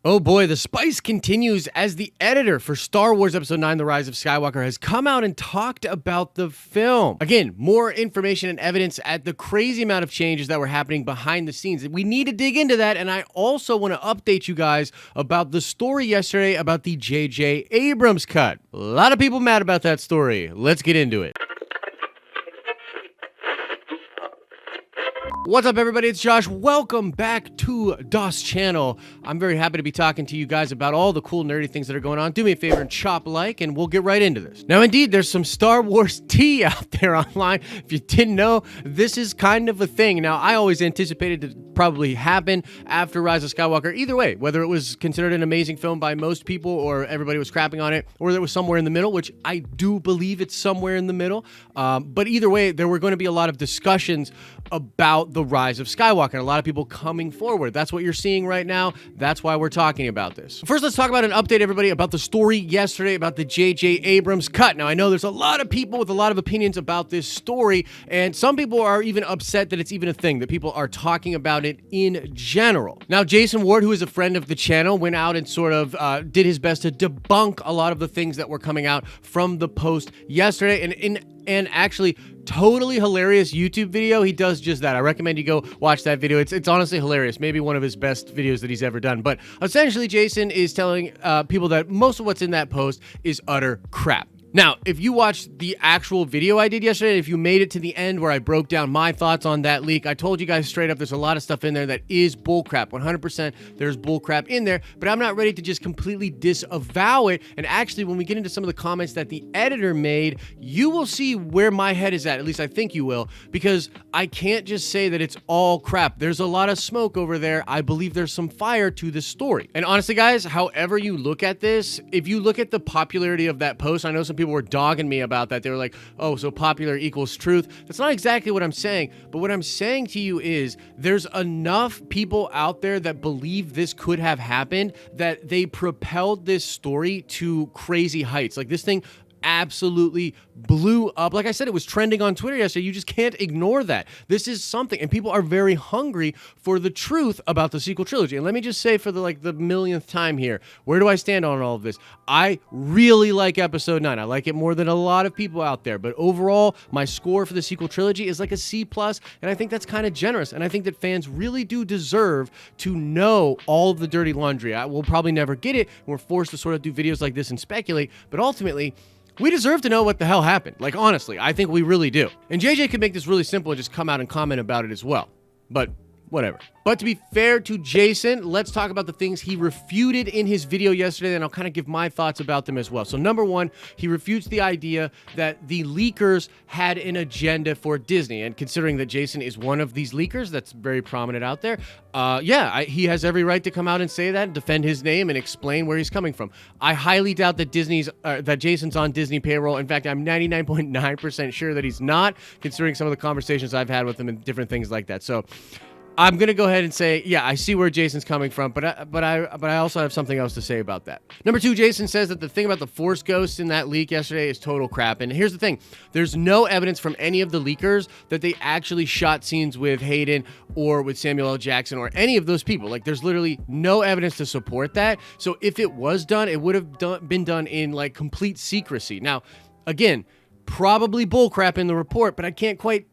Oh boy, the spice continues as the editor for Star Wars Episode 9, The Rise of Skywalker, has come out and talked about the film. Again, more information and evidence at the crazy amount of changes that were happening behind the scenes. We need to dig into that, and I also want to update you guys about the story yesterday about the JJ Abrams cut. A lot of people mad about that story. Let's get into it. What's up, everybody? It's Josh. Welcome back to DOS channel. I'm very happy to be talking to you guys about all the cool nerdy things that are going on. Do me a favor and chop like, and we'll get right into this. Now, indeed, there's some Star Wars tea out there online. If you didn't know, this is kind of a thing. Now, I always anticipated it to probably happen after Rise of Skywalker. Either way, whether it was considered an amazing film by most people or everybody was crapping on it, or there was somewhere in the middle, which I do believe it's somewhere in the middle. But either way, there were going to be a lot of discussions about the Rise of Skywalker, and a lot of people coming forward. That's what you're seeing right now. That's why we're talking about this. First, let's talk about an update, everybody, about the story yesterday about the JJ Abrams cut. Now, I know there's a lot of people with a lot of opinions about this story, and some people are even upset that it's even a thing, that people are talking about it in general. Now, Jason Ward, who is a friend of the channel, went out and sort of did his best to debunk a lot of the things that were coming out from the post yesterday, and actually totally hilarious YouTube video. He does just that. I recommend you go watch that video. It's honestly hilarious. Maybe one of his best videos that he's ever done. But essentially, Jason is telling people that most of what's in that post is utter crap. Now, if you watched the actual video I did yesterday, if you made it to the end where I broke down my thoughts on that leak, I told you guys straight up there's a lot of stuff in there that is bullcrap. 100% there's bullcrap in there, but I'm not ready to just completely disavow it. And actually, when we get into some of the comments that the editor made, you will see where my head is at least I think you will, because I can't just say that it's all crap. There's a lot of smoke over there. I believe there's some fire to the story. And honestly, guys, however you look at this, if you look at the popularity of that post, I know some people were dogging me about that. They were like, oh, so popular equals truth. That's not exactly what I'm saying, but what I'm saying to you is there's enough people out there that believe this could have happened that they propelled this story to crazy heights. Like, this thing absolutely blew up. Like I said, it was trending on Twitter yesterday. You just can't ignore that. This is something, and people are very hungry for the truth about the sequel trilogy. And let me just say for the millionth time here, where do I stand on all of this? I really like Episode 9. I like it more than a lot of people out there, but overall, my score for the sequel trilogy is like a C+, and I think that's kind of generous, and I think that fans really do deserve to know all of the dirty laundry. We'll probably never get it. We're forced to sort of do videos like this and speculate, but ultimately, we deserve to know what the hell happened. Like, honestly, I think we really do. And JJ could make this really simple and just come out and comment about it as well. But whatever. But to be fair to Jason, let's talk about the things he refuted in his video yesterday, and I'll kind of give my thoughts about them as well. So number one, he refutes the idea that the leakers had an agenda for Disney. And considering that Jason is one of these leakers that's very prominent out there, he has every right to come out and say that, defend his name, and explain where he's coming from. I highly doubt that that Jason's on Disney payroll. In fact, I'm 99.9% sure that he's not, considering some of the conversations I've had with him and different things like that. So I'm going to go ahead and say, yeah, I see where Jason's coming from, but I also have something else to say about that. Number two, Jason says that the thing about the Force ghosts in that leak yesterday is total crap. And here's the thing. There's no evidence from any of the leakers that they actually shot scenes with Hayden or with Samuel L. Jackson or any of those people. Like, there's literally no evidence to support that. So if it was done, it would have been done in, like, complete secrecy. Now, again, probably bullcrap in the report, but I can't quite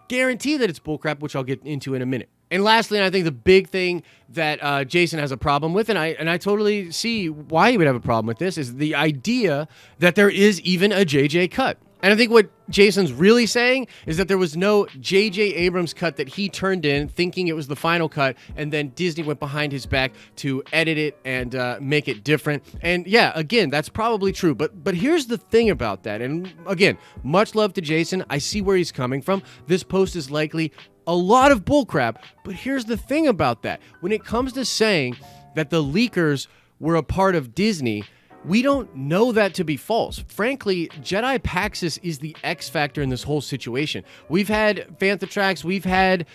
guarantee that it's bullcrap, which I'll get into in a minute. And lastly, and I think the big thing that Jason has a problem with, and I totally see why he would have a problem with this, is the idea that there is even a JJ cut. And I think what Jason's really saying is that there was no JJ Abrams cut that he turned in thinking it was the final cut, and then Disney went behind his back to edit it and make it different. And yeah, again, that's probably true. But here's the thing about that. And again, much love to Jason. I see where he's coming from. This post is likely a lot of bullcrap. But here's the thing about that. When it comes to saying that the leakers were a part of Disney, we don't know that to be false. Frankly, Jedi Paxis is the X factor in this whole situation. We've had Fantha Tracks, we've had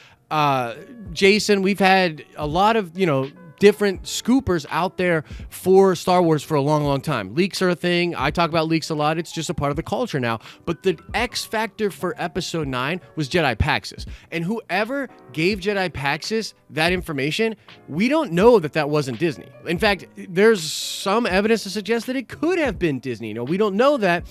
Jason, we've had a lot of, different scoopers out there for Star Wars for a long time. Leaks are a thing. I talk about leaks a lot. It's just a part of the culture now. But the X factor for episode 9 was Jedi Paxis. And whoever gave Jedi Paxis that information, we don't know that that wasn't Disney. In fact, there's some evidence to suggest that it could have been Disney. We don't know that,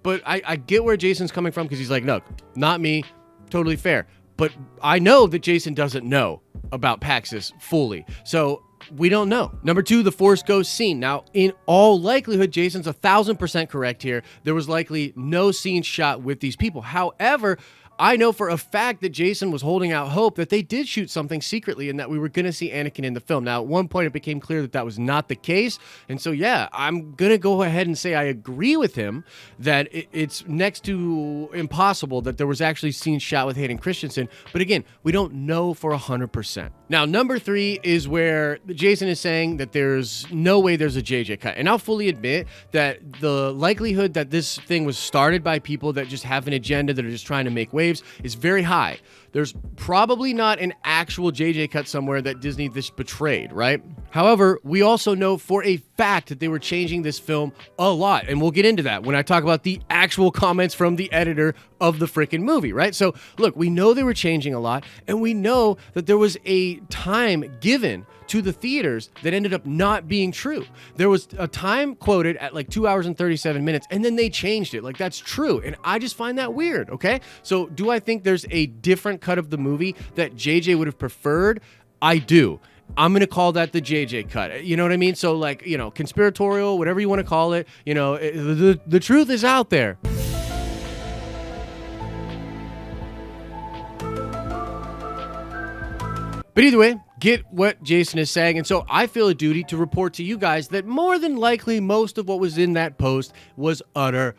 but I get where Jason's coming from, because he's like, no, not me. Totally fair. But I know that Jason doesn't know about Paxis fully. So we don't know. Number 2, the Force Ghost scene. Now, in all likelihood, Jason's 1,000% correct here. There was likely no scene shot with these people. However, I know for a fact that Jason was holding out hope that they did shoot something secretly and that we were going to see Anakin in the film. Now, at one point, it became clear that that was not the case. And so, yeah, I'm going to go ahead and say I agree with him that it's next to impossible that there was actually scenes shot with Hayden Christensen. But again, we don't know for 100%. Now, number 3 is where Jason is saying that there's no way there's a JJ cut. And I'll fully admit that the likelihood that this thing was started by people that just have an agenda, that are just trying to make waves, is very high. There's probably not an actual JJ cut somewhere that Disney this betrayed, right? However, we also know for a fact that they were changing this film a lot, and we'll get into that when I talk about the actual comments from the editor of the freaking movie, right? So, look, we know they were changing a lot, and we know that there was a time given to the theaters that ended up not being true. There was a time quoted at like 2 hours and 37 minutes, and then they changed it. Like, that's true, and I just find that weird, okay? So, do I think there's a different cut of the movie that JJ would have preferred? I do. I'm going to call that the JJ cut. You know what I mean? So, like, conspiratorial, whatever you want to call it, the truth is out there. But either way, get what Jason is saying. And so I feel a duty to report to you guys that more than likely most of what was in that post was utter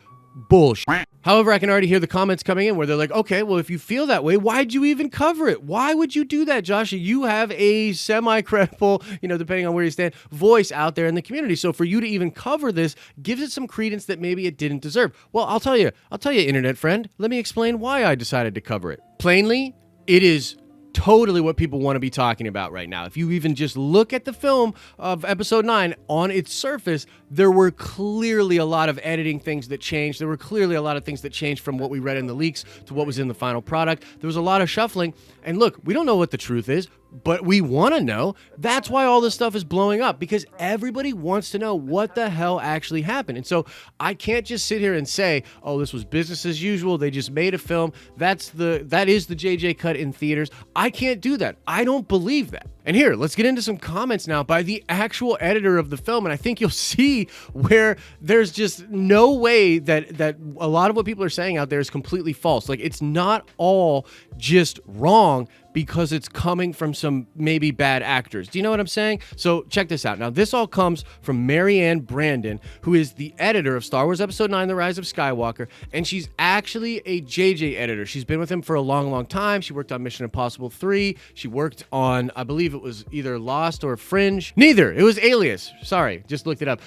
bullshit. However, I can already hear the comments coming in where they're like, okay, well, if you feel that way, why'd you even cover it? Why would you do that, Josh? You have a semi-credible, depending on where you stand, voice out there in the community. So for you to even cover this gives it some credence that maybe it didn't deserve. Well, I'll tell you, internet friend, let me explain why I decided to cover it. Plainly, it is totally what people want to be talking about right now. If you even just look at the film of episode 9 on its surface, there were clearly a lot of editing things that changed. There were clearly a lot of things that changed from what we read in the leaks to what was in the final product. There was a lot of shuffling. And look, we don't know what the truth is, but we want to know. That's why all this stuff is blowing up, because everybody wants to know what the hell actually happened. And so I can't just sit here and say, oh, this was business as usual. They just made a film. That is the JJ cut in theaters. I can't do that. I don't believe that. And here, let's get into some comments now by the actual editor of the film. And I think you'll see where there's just no way that a lot of what people are saying out there is completely false. Like, it's not all just wrong because it's coming from some maybe bad actors. Do you know what I'm saying? So check this out. Now, this all comes from Maryann Brandon, who is the editor of Star Wars Episode 9, The Rise of Skywalker, and she's actually a JJ editor. She's been with him for a long time. She worked on Mission Impossible 3. She worked on, I believe it was either Lost or Fringe. Neither. It was Alias. Sorry, just looked it up.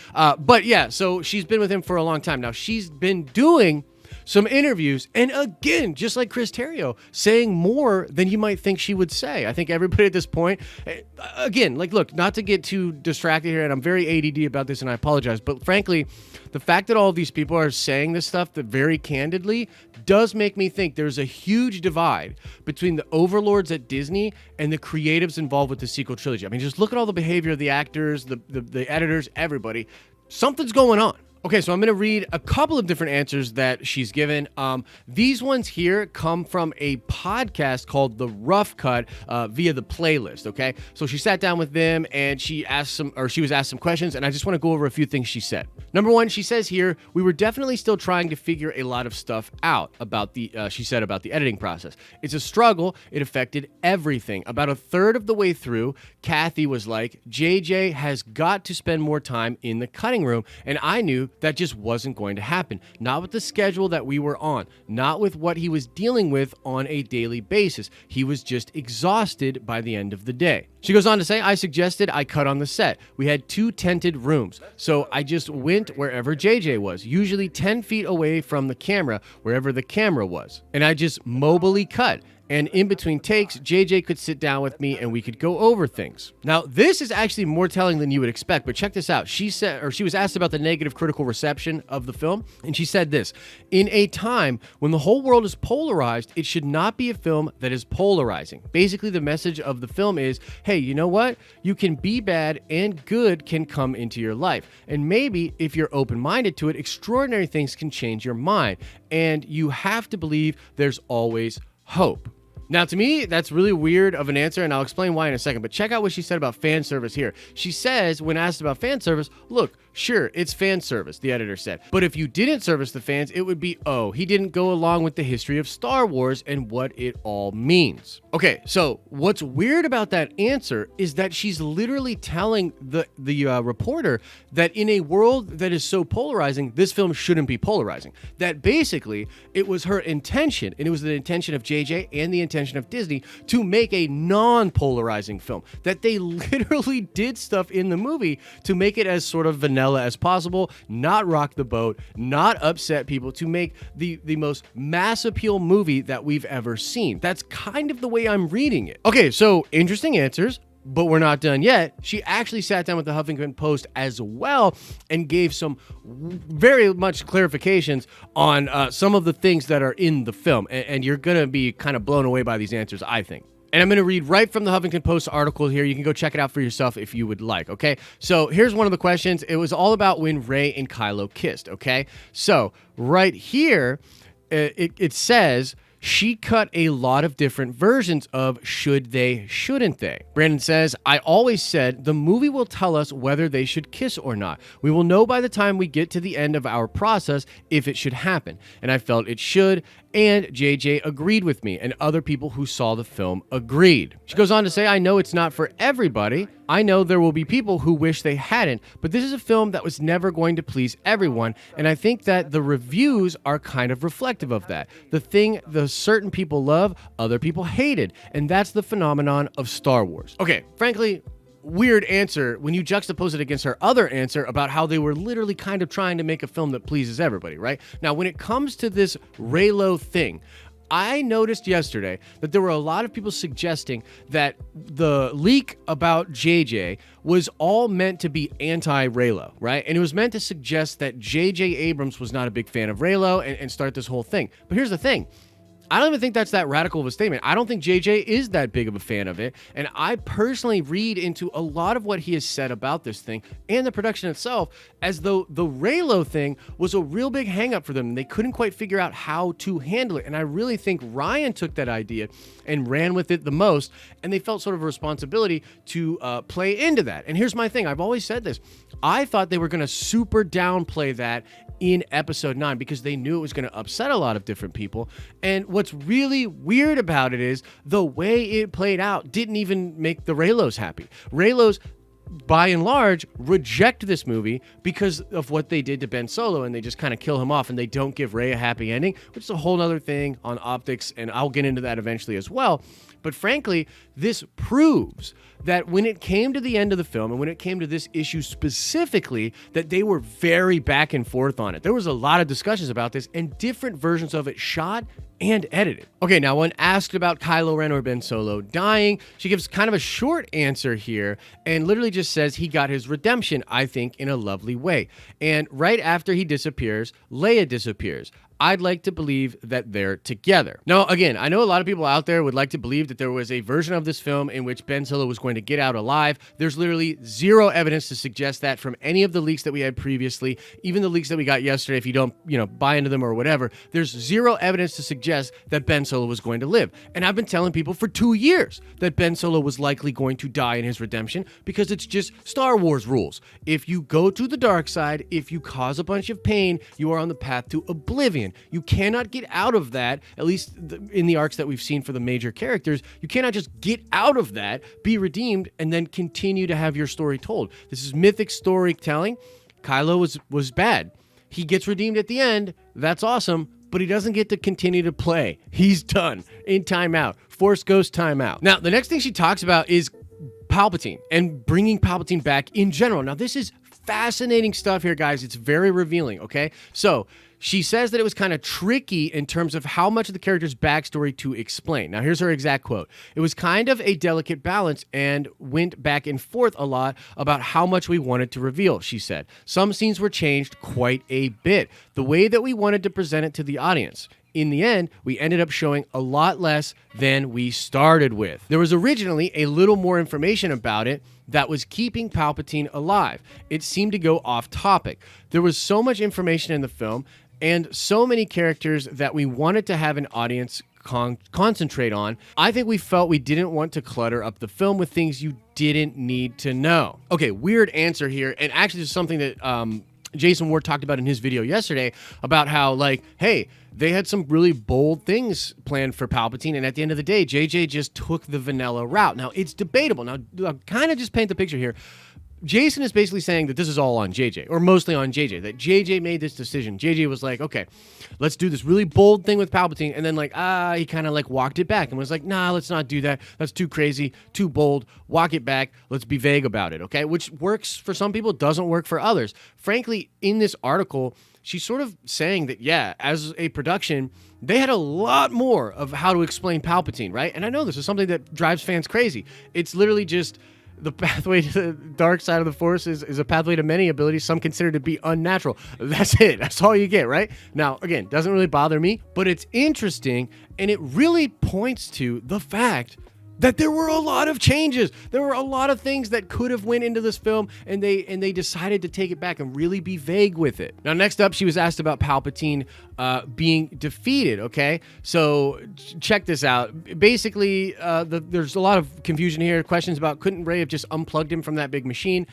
But yeah, so she's been with him for a long time. Now, she's been doing some interviews, and again, just like Chris Terrio, saying more than you might think she would say. I think everybody at this point, again, like, look, not to get too distracted here, and I'm very ADD about this, and I apologize, but frankly, the fact that all of these people are saying this stuff that very candidly does make me think there's a huge divide between the overlords at Disney and the creatives involved with the sequel trilogy. I mean, just look at all the behavior of the actors, the editors, everybody. Something's going on. Okay, so I'm going to read a couple of different answers that she's given. These ones here come from a podcast called The Rough Cut via the playlist, okay? So she sat down with them and she was asked some questions, and I just want to go over a few things she said. Number one, she says here, we were definitely still trying to figure a lot of stuff out about she said about the editing process. It's a struggle. It affected everything. About a third of the way through, Kathy was like, JJ has got to spend more time in the cutting room, and I knew that just wasn't going to happen. Not with the schedule that we were on, not with what he was dealing with on a daily basis. He was just exhausted by the end of the day. She goes on to say, I suggested I cut on the set. We had 2 tented rooms, so I just went wherever JJ was, usually 10 feet away from the camera, wherever the camera was. And I just mobily cut. and in between takes, JJ could sit down with me and we could go over things. Now, this is actually more telling than you would expect, but check this out. She said, or she was asked about the negative critical reception of the film, and she said this: in a time when the whole world is polarized, it should not be a film that is polarizing. Basically, the message of the film is, hey, you know what? You can be bad and good can come into your life. And maybe if you're open-minded to it, extraordinary things can change your mind. And you have to believe there's always hope. Now, to me, that's really weird of an answer, and I'll explain why in a second, but check out what she said about fan service here. She says, when asked about fan service, look, sure, it's fan service, the editor said, but if you didn't service the fans, it would be, oh, he didn't go along with the history of Star Wars and what it all means. Okay, so what's weird about that answer is that she's literally telling the reporter that in a world that is so polarizing, this film shouldn't be polarizing. That basically, it was her intention, and it was the intention of JJ and the intention of Disney to make a non-polarizing film, that they literally did stuff in the movie to make it as sort of vanilla as possible, not rock the boat, not upset people, to make the most mass appeal movie that we've ever seen. That's kind of the way I'm reading it. Okay, so interesting answers, but we're not done yet. She actually sat down with the Huffington Post as well and gave some very much clarifications on some of the things that are in the film. And you're going to be kind of blown away by these answers, I think. And I'm going to read right from the Huffington Post article here. You can go check it out for yourself if you would like, okay? So here's one of the questions. It was all about when Rey and Kylo kissed, okay? So right here, it says, she cut a lot of different versions of should they, shouldn't they. Brandon says, I always said the movie will tell us whether they should kiss or not. We will know by the time we get to the end of our process if it should happen. And I felt it should, and JJ agreed with me, and other people who saw the film agreed. She goes on to say, I know it's not for everybody. I know there will be people who wish they hadn't, but this is a film that was never going to please everyone, and I think that the reviews are kind of reflective of that. The thing the certain people love, other people hated, and that's the phenomenon of Star Wars. Okay, frankly, weird answer when you juxtapose it against her other answer about how they were literally kind of trying to make a film that pleases everybody, right? Now, when it comes to this Reylo thing, I noticed yesterday that there were a lot of people suggesting that the leak about JJ was all meant to be anti-Reylo, right? And it was meant to suggest that JJ Abrams was not a big fan of Reylo and start this whole thing. But here's the thing. I don't even think that's that radical of a statement. I don't think JJ is that big of a fan of it. And I personally read into a lot of what he has said about this thing and the production itself as though the Reylo thing was a real big hang-up for them. And they couldn't quite figure out how to handle it. And I really think Ryan took that idea and ran with it the most. And they felt sort of a responsibility to play into that. And here's my thing. I've always said this. I thought they were going to super downplay that in episode 9 because they knew it was going to upset a lot of different people. And what's really weird about it is the way it played out didn't even make the Reylos happy. Reylos, by and large, reject this movie because of what they did to Ben Solo, and they just kind of kill him off, and they don't give Rey a happy ending, which is a whole other thing on optics, and I'll get into that eventually as well. But frankly, this proves that when it came to the end of the film and when it came to this issue specifically, that they were very back and forth on it. There was a lot of discussions about this and different versions of it shot and edited. Okay, now when asked about Kylo Ren or Ben Solo dying, she gives kind of a short answer here and literally just says he got his redemption, I think, in a lovely way. And right after he disappears, Leia disappears. I'd like to believe that they're together. Now, again, I know a lot of people out there would like to believe that there was a version of this film in which Ben Solo was going to get out alive. There's literally zero evidence to suggest that from any of the leaks that we had previously, even the leaks that we got yesterday, if you don't, buy into them or whatever, there's zero evidence to suggest that Ben Solo was going to live. And I've been telling people for 2 years that Ben Solo was likely going to die in his redemption because it's just Star Wars rules. If you go to the dark side, if you cause a bunch of pain, you are on the path to oblivion. You cannot get out of that, at least in the arcs that we've seen for the major characters. You cannot just get out of that, be redeemed, and then continue to have your story told. This is mythic storytelling. Kylo was bad. He gets redeemed at the end. That's awesome. But he doesn't get to continue to play. He's done in timeout. Force Ghost timeout. Now, the next thing she talks about is Palpatine and bringing Palpatine back in general. Now, this is fascinating stuff here, guys. It's very revealing, okay? So she says that it was kind of tricky in terms of how much of the character's backstory to explain. Now, here's her exact quote. It was kind of a delicate balance and went back and forth a lot about how much we wanted to reveal, she said. Some scenes were changed quite a bit, the way that we wanted to present it to the audience. In the end, we ended up showing a lot less than we started with. There was originally a little more information about it that was keeping Palpatine alive. It seemed to go off topic. There was so much information in the film and so many characters that we wanted to have an audience concentrate on. I think we felt we didn't want to clutter up the film with things you didn't need to know. Okay, weird answer here. And actually, this is something that Jason Ward talked about in his video yesterday about how, like, hey, they had some really bold things planned for Palpatine, and at the end of the day, JJ just took the vanilla route. Now, it's debatable. Now, I'll kind of just paint the picture here. Jason is basically saying that this is all on JJ, or mostly on JJ, that JJ made this decision. JJ was like, okay, let's do this really bold thing with Palpatine, and then he kind of walked it back and was like, nah, let's not do that. That's too crazy, too bold. Walk it back. Let's be vague about it, okay? Which works for some people, doesn't work for others. Frankly, in this article, she's sort of saying that, yeah, as a production, they had a lot more of how to explain Palpatine, right? And I know this is something that drives fans crazy. It's literally just the pathway to the dark side of the Force is a pathway to many abilities some consider to be unnatural. That's it. That's all you get, right? Now, again, doesn't really bother me, but it's interesting, and it really points to the fact that there were a lot of changes. There were a lot of things that could have went into this film, and they decided to take it back and really be vague with it. Now, next up, she was asked about Palpatine being defeated, okay? So check this out. Basically, there's a lot of confusion here. Questions about, couldn't Rey have just unplugged him from that big machine?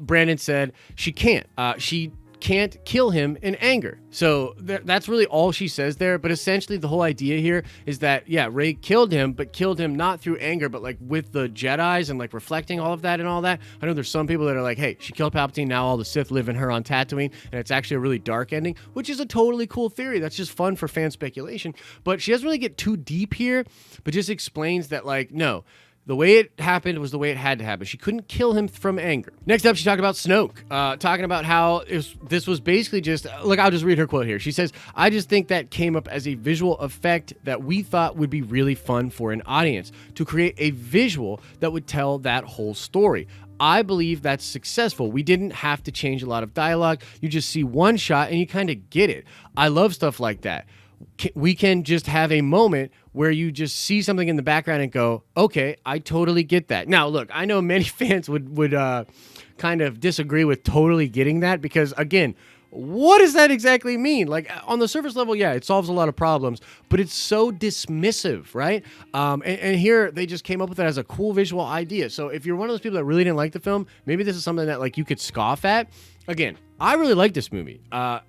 Brandon said she can't. She can't kill him in anger. So that's really all she says there. But essentially the whole idea here is that, yeah, Rey killed him, but killed him not through anger, but with the Jedis and reflecting all of that and all that. I know there's some people that are like, hey, she killed Palpatine, now all the Sith live in her on Tatooine, and it's actually a really dark ending, which is a totally cool theory. That's just fun for fan speculation. But she doesn't really get too deep here, but just explains that, no, the way it happened was the way it had to happen. She couldn't kill him from anger. Next up, she talked about Snoke, talking about how this was basically just, I'll just read her quote here. She says, I just think that came up as a visual effect that we thought would be really fun for an audience, to create a visual that would tell that whole story. I believe that's successful. We didn't have to change a lot of dialogue. You just see one shot and you kind of get it. I love stuff like that. We can just have a moment where you just see something in the background and go, okay, I totally get that. Now, look, I know many fans would kind of disagree with totally getting that, because, again, what does that exactly mean? On the surface level, yeah, it solves a lot of problems, but it's so dismissive, right? And here they just came up with it as a cool visual idea. So if you're one of those people that really didn't like the film, maybe this is something that you could scoff at. Again, I really like this movie. I'm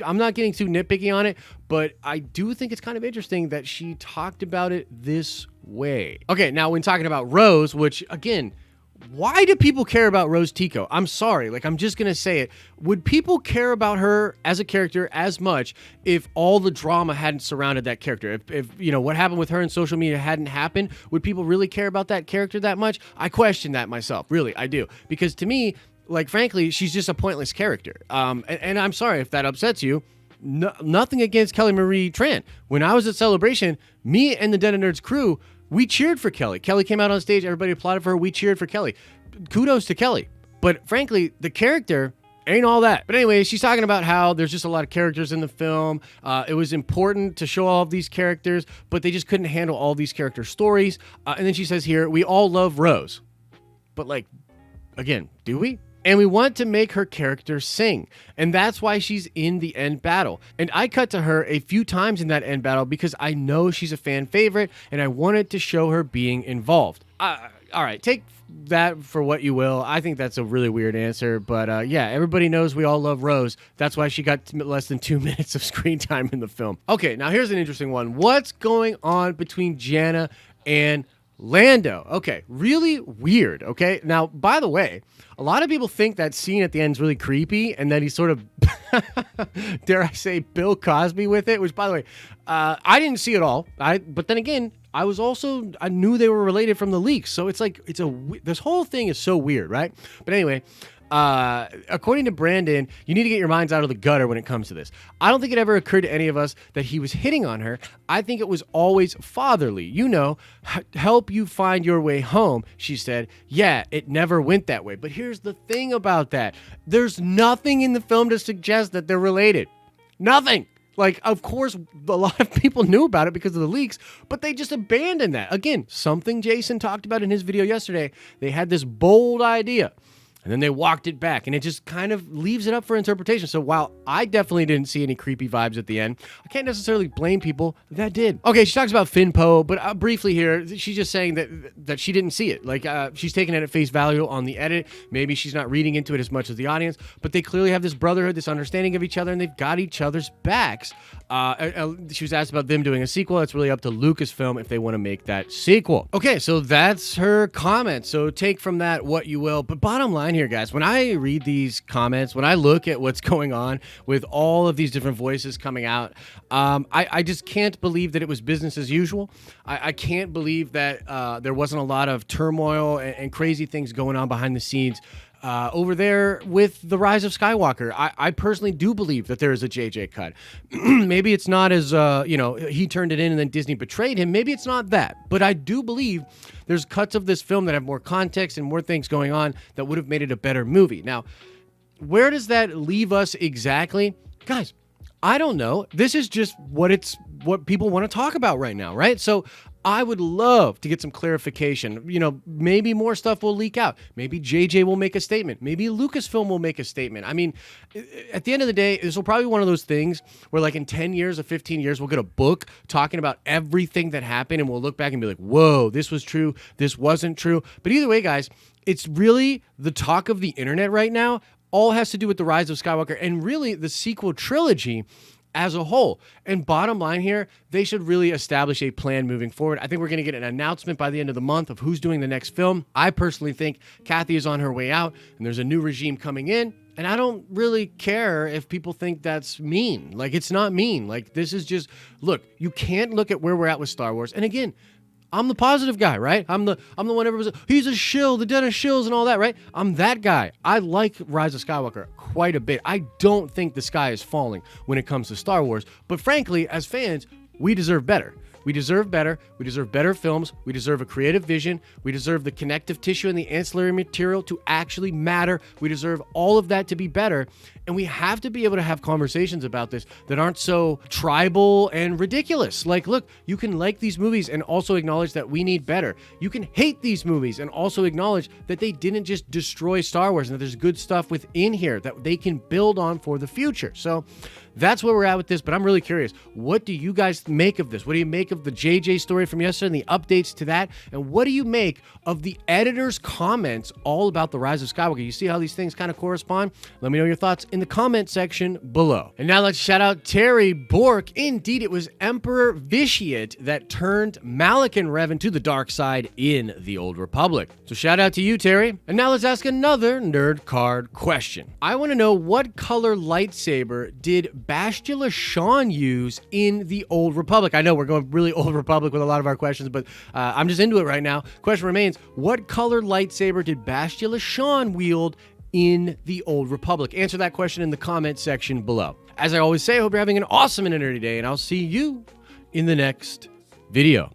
not getting too nitpicky on it, but I do think it's kind of interesting that she talked about it this way. Okay, now when talking about Rose, which, again, why do people care about Rose Tico? I'm sorry, I'm just gonna say it. Would people care about her as a character as much if all the drama hadn't surrounded that character? If what happened with her in social media hadn't happened, would people really care about that character that much? I question that myself, really, I do. Because to me, frankly, she's just a pointless character. And I'm sorry if that upsets you. Nothing against Kelly Marie Tran. When I was at Celebration, me and the Den of Nerds crew, we cheered for Kelly. Kelly came out on stage. Everybody applauded for her. We cheered for Kelly. Kudos to Kelly. But frankly, the character ain't all that. But anyway, she's talking about how there's just a lot of characters in the film. It was important to show all of these characters, but they just couldn't handle all these character stories. And then she says here, we all love Rose. But again, do we? And we want to make her character sing. And that's why she's in the end battle. And I cut to her a few times in that end battle because I know she's a fan favorite and I wanted to show her being involved. All right, take that for what you will. I think that's a really weird answer. But yeah, everybody knows we all love Rose. That's why she got less than 2 minutes of screen time in the film. Okay, now here's an interesting one. What's going on between Jannah and Lando? Okay, really weird, okay? Now, by the way, a lot of people think that scene at the end is really creepy and that he's sort of, dare I say, Bill Cosby with it, which, by the way, I didn't see it all. But then again, I knew they were related from the leaks. So it's this whole thing is so weird, right? But anyway, According to Brandon, you need to get your minds out of the gutter when it comes to this. I don't think it ever occurred to any of us that he was hitting on her. I think it was always fatherly. You know, help you find your way home, she said. Yeah, it never went that way. But here's the thing about that. There's nothing in the film to suggest that they're related. Nothing. Like, of course, a lot of people knew about it because of the leaks, but they just abandoned that. Again, something Jason talked about in his video yesterday. They had this bold idea, and then they walked it back, and it just kind of leaves it up for interpretation. So while I definitely didn't see any creepy vibes at the end, I can't necessarily blame people that did. Okay, she talks about Finn Poe, but briefly here, she's just saying that she didn't see it. Like, she's taking it at face value on the edit. Maybe she's not reading into it as much as the audience, but they clearly have this brotherhood, this understanding of each other, and they've got each other's backs. She was asked about them doing a sequel. It's really up to Lucasfilm if they want to make that sequel. Okay, so that's her comment. So take from that what you will. But bottom line here, guys, when I read these comments, when I look at what's going on with all of these different voices coming out, I just can't believe that it was business as usual. I can't believe that there wasn't a lot of turmoil and crazy things going on behind the scenes over there with the Rise of Skywalker. I personally do believe that there is a JJ cut. Maybe it's not as, he turned it in and then Disney betrayed him. Maybe it's not that. But I do believe there's cuts of this film that have more context and more things going on that would have made it a better movie. Now, where does that leave us exactly? Guys, I don't know. This is just what people want to talk about right now, right? So I would love to get some clarification. You know, maybe more stuff will leak out. Maybe JJ will make a statement. Maybe Lucasfilm will make a statement. I mean, at the end of the day, this will probably be one of those things where like in 10 years or 15 years, we'll get a book talking about everything that happened and we'll look back and be like, whoa, this was true. This wasn't true. But either way, guys, it's really the talk of the internet right now. All has to do with the Rise of Skywalker and really the sequel trilogy as a whole. And bottom line here, they should really establish a plan moving forward. I think we're going to get an announcement by the end of the month of who's doing the next film. I personally think Kathy is on her way out and there's a new regime coming in. And I don't really care if people think that's mean. Like, it's not mean. Like, this is just, look, you can't look at where we're at with Star Wars. And again, I'm the positive guy, right? I'm the one everyone's, he's a shill, the den of shills and all that, right? I'm that guy. I like Rise of Skywalker quite a bit. I don't think the sky is falling when it comes to Star Wars. But frankly, as fans, we deserve better. We deserve better. We deserve better films. We deserve a creative vision. We deserve the connective tissue and the ancillary material to actually matter. We deserve all of that to be better. And we have to be able to have conversations about this that aren't so tribal and ridiculous. Like, look, you can like these movies and also acknowledge that we need better. You can hate these movies and also acknowledge that they didn't just destroy Star Wars and that there's good stuff within here that they can build on for the future. So that's where we're at with this, but I'm really curious. What do you guys make of this? What do you make of the JJ story from yesterday and the updates to that? And what do you make of the editor's comments all about the Rise of Skywalker? You see how these things kind of correspond? Let me know your thoughts in the comment section below. And now let's shout out Terry Bork. Indeed, it was Emperor Vitiate that turned Malak and Revan to the dark side in the Old Republic. So shout out to you, Terry. And now let's ask another nerd card question. I want to know, what color lightsaber did Bastila Shan use in the Old Republic? I know we're going really Old Republic with a lot of our questions, but I'm just into it right now. Question remains, what color lightsaber did Bastila Shan wield in the Old Republic? Answer that question in the comment section below. As I always say, I hope you're having an awesome and nerdy day, and I'll see you in the next video.